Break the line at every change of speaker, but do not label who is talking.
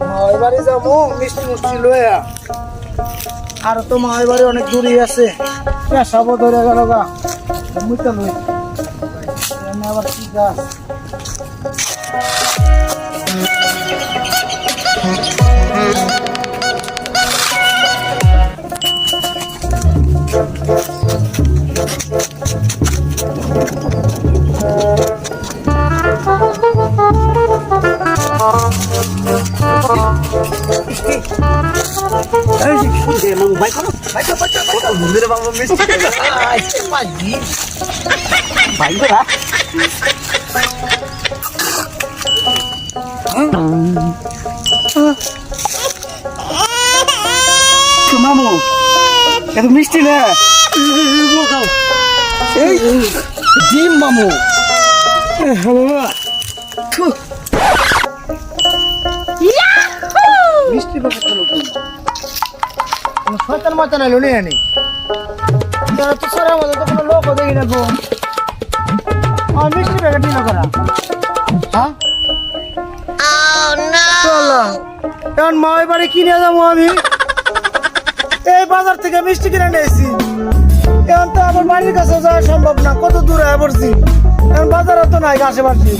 মামাই বাড়ি যাবো মিষ্টি মুষ্টি লইয়া। আর তো মামাই বাড়ি অনেক দূরই আছে, পেশাবো ধরে গেল গা মুইতে লই। আবার কি গাছ মামু এত মিষ্টি না ডিম মামু। মিষ্টি শয়তান মাথা নাইলো নিয়ে আনি তো সারা মতো তো কোনো লোক দেখি না গো। আর মিষ্টি প্যাকেট নিল করা হ্যাঁ চলো এখন মামাই বাড়ি কিনে যাবো আমি। এই বাজার থেকে মিষ্টি কিনে নিয়েছি, এখন তো আমার বাড়ির কাছে যাওয়া সম্ভব না, কত দূরে পড়ছি, এখন বাজারে তো নাই আশেপাশে।